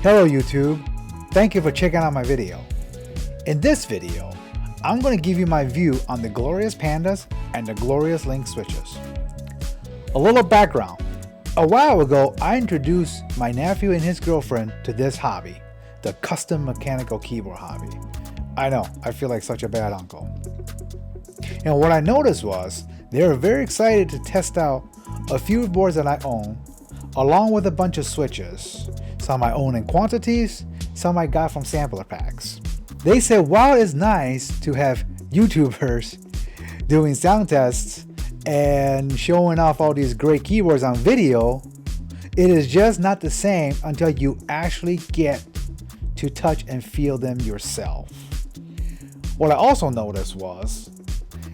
Hello YouTube, thank you for checking out my video. In this video, I'm going to give you my view on the glorious Pandas and the glorious Lynx Switches. A little background. A while ago, I introduced my nephew and his girlfriend to this hobby, the custom mechanical keyboard hobby. I know, I feel like such a bad uncle. And what I noticed was, they were very excited to test out a few boards that I own, along with a bunch of switches. Some I own in quantities, some I got from sampler packs. They said while it's nice to have YouTubers doing sound tests and showing off all these great keyboards on video, it is just not the same until you actually get to touch and feel them yourself. What I also noticed was,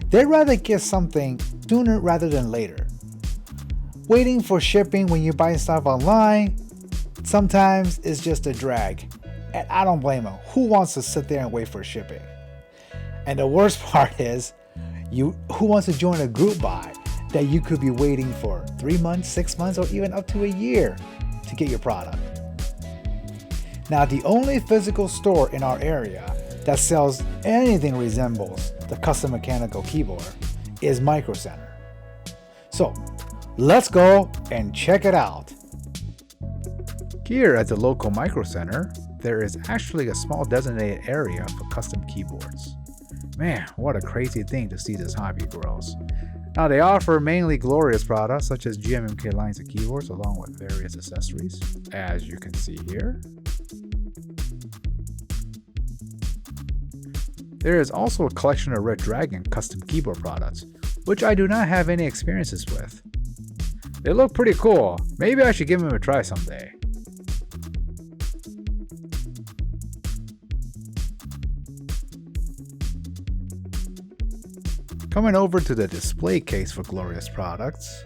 they'd rather get something sooner rather than later. Waiting for shipping when you buy stuff online, sometimes it's just a drag. And I don't blame them. Who wants to sit there and wait for shipping? And the worst part is, who wants to join a group buy that you could be waiting for 3 months, 6 months, or even up to a year to get your product? Now, the only physical store in our area that sells anything resembles the custom mechanical keyboard is Micro Center. So, let's go and check it out. Here at the local Micro Center, there is actually a small designated area for custom keyboards. Man, what a crazy thing to see this hobby grows. Now they offer mainly glorious products such as GMMK lines of keyboards along with various accessories, as you can see here. There is also a collection of Red Dragon custom keyboard products, which I do not have any experiences with. They look pretty cool. Maybe I should give them a try someday. Coming over to the display case for glorious products,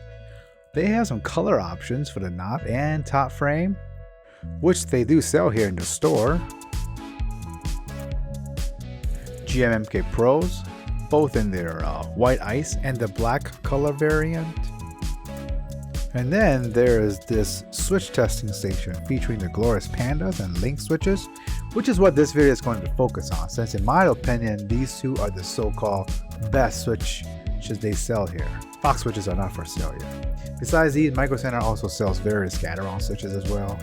they have some color options for the knob and top frame, which they do sell here in the store. GMMK Pros, both in their white ice and the black color variant. And then there is this switch testing station featuring the glorious Pandas and Lynx Switches, which is what this video is going to focus on, since in my opinion, these two are the so-called best switches they sell here. Box switches are not for sale yet. Besides these, Micro Center also sells various Gateron switches as well.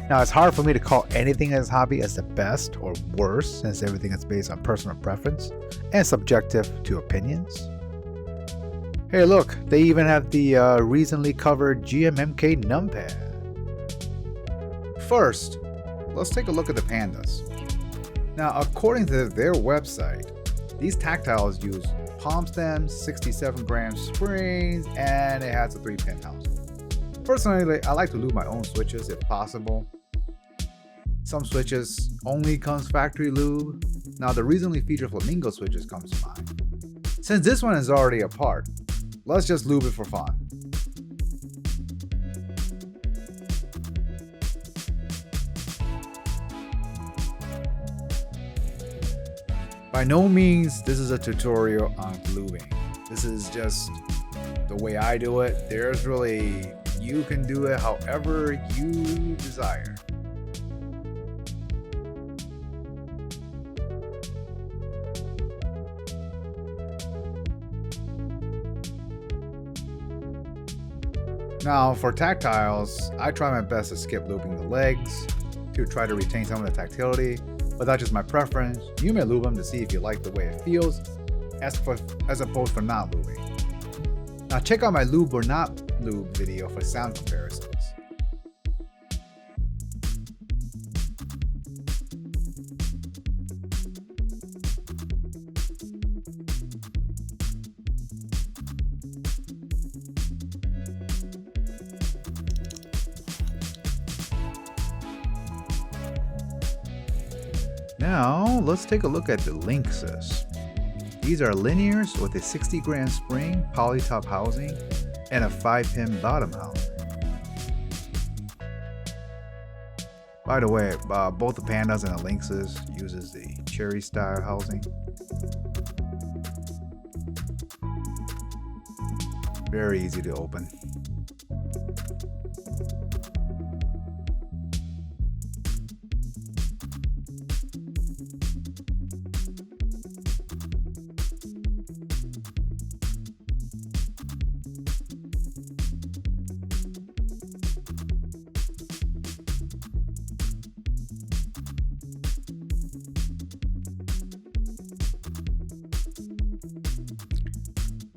Now, it's hard for me to call anything in this hobby as the best or worst, since everything is based on personal preference and subjective to opinions. Hey look, they even have the recently covered GMMK numpad. First, let's take a look at the Pandas. Now, according to their website, these tactiles use palm stems, 67 gram springs, and it has a 3-pin housing. Personally, I like to lube my own switches if possible. Some switches only comes factory lube. Now, the recently featured Flamingo switches comes to mind. Since this one is already apart, let's just lube it for fun. By no means this is a tutorial on lubing. This is just the way I do it. You can do it however you desire. Now for tactiles, I try my best to skip looping the legs to try to retain some of the tactility, but that's just my preference. You may lube them to see if you like the way it feels, as opposed to not lubing. Now check out my lube or not lube video for sound comparisons. Now, let's take a look at the Lynxes. These are linears with a 60 gram spring poly top housing and a 5-pin bottom housing. By the way, both the Pandas and the Lynxes uses the cherry style housing. Very easy to open.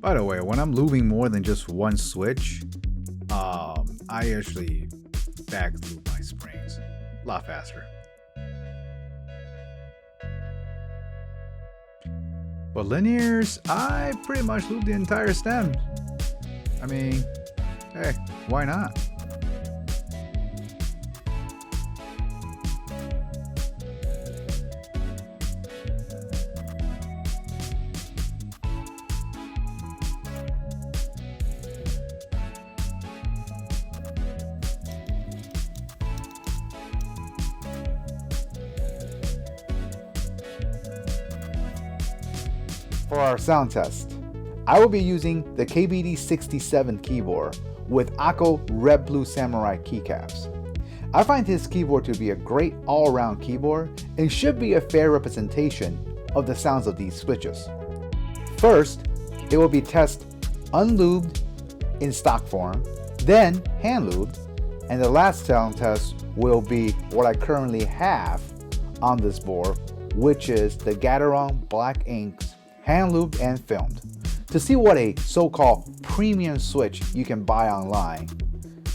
By the way, when I'm lubing more than just one switch, I actually back lube my springs a lot faster. But linears, I pretty much lube the entire stem. I mean, hey, why not? For our sound test, I will be using the KBD67 keyboard with Akko Red Blue Samurai keycaps. I find this keyboard to be a great all-around keyboard and should be a fair representation of the sounds of these switches. First, it will be tested unlubed in stock form, then hand-lubed, and the last sound test will be what I currently have on this board, which is the Gateron Black Inks hand-lubed and filmed, to see what a so-called premium switch you can buy online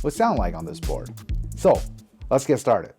would sound like on this board. So, let's get started.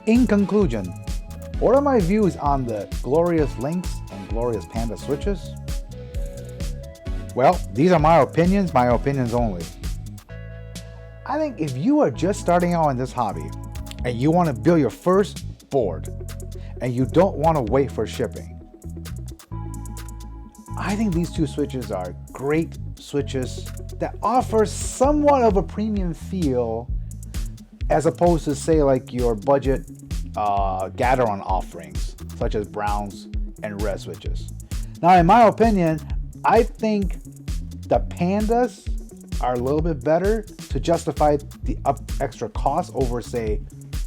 In conclusion, what are my views on the glorious Lynx and glorious Pandas switches? Well, these are my opinions only. I think if you are just starting out in this hobby and you want to build your first board and you don't want to wait for shipping, I think these two switches are great switches that offer somewhat of a premium feel as opposed to, say, like your budget Gateron offerings, such as browns and red switches. Now, in my opinion, I think the Pandas are a little bit better to justify the extra cost over, say,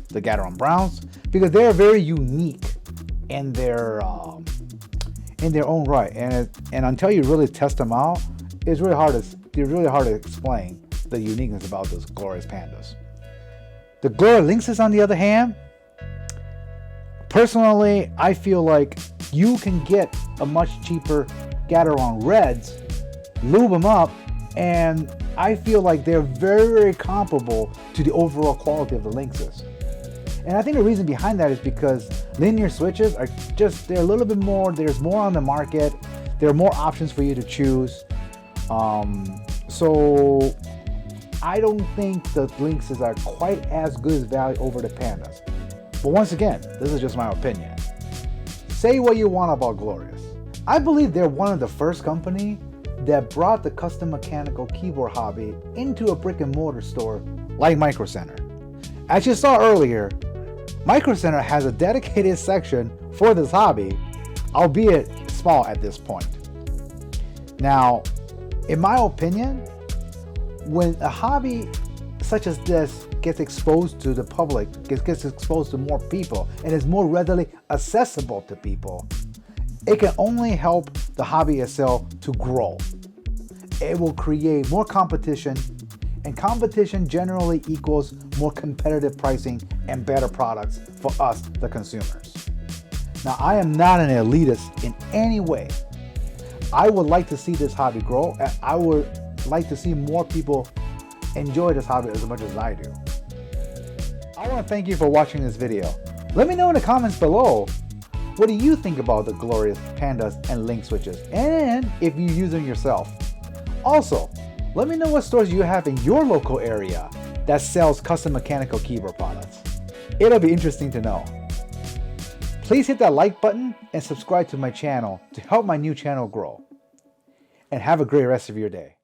the Gateron browns, because they are very unique in their own right, and until you really test them out, it's really hard to explain the uniqueness about those glorious Pandas. The glorious Lynxes, on the other hand, personally, I feel like you can get a much cheaper Gateron Reds lube them up, and I feel like they're very, very comparable to the overall quality of the Lynxes. And I think the reason behind that is because linear switches are just, they're a little bit more, there's more on the market, there are more options for you to choose. So I don't think the Lynxes are quite as good as value over the Pandas. But once again, this is just my opinion. Say what you want about Glorious. I believe they're one of the first company that brought the custom mechanical keyboard hobby into a brick and mortar store like Micro Center. As you saw earlier, Micro Center has a dedicated section for this hobby, albeit small at this point. Now, in my opinion, when a hobby such as this gets exposed to the public, gets exposed to more people, and is more readily accessible to people, it can only help the hobby itself to grow. It will create more competition, and competition generally equals more competitive pricing and better products for us, the consumers. Now, I am not an elitist in any way. I would like to see this hobby grow, and I would like to see more people enjoy this hobby as much as I do. I want to thank you for watching this video. Let me know in the comments below, what do you think about the Glorious Pandas and Lynx Switches, and if you use them yourself. Also, let me know what stores you have in your local area that sells custom mechanical keyboard products. It'll be interesting to know. Please hit that like button and subscribe to my channel to help my new channel grow. And have a great rest of your day.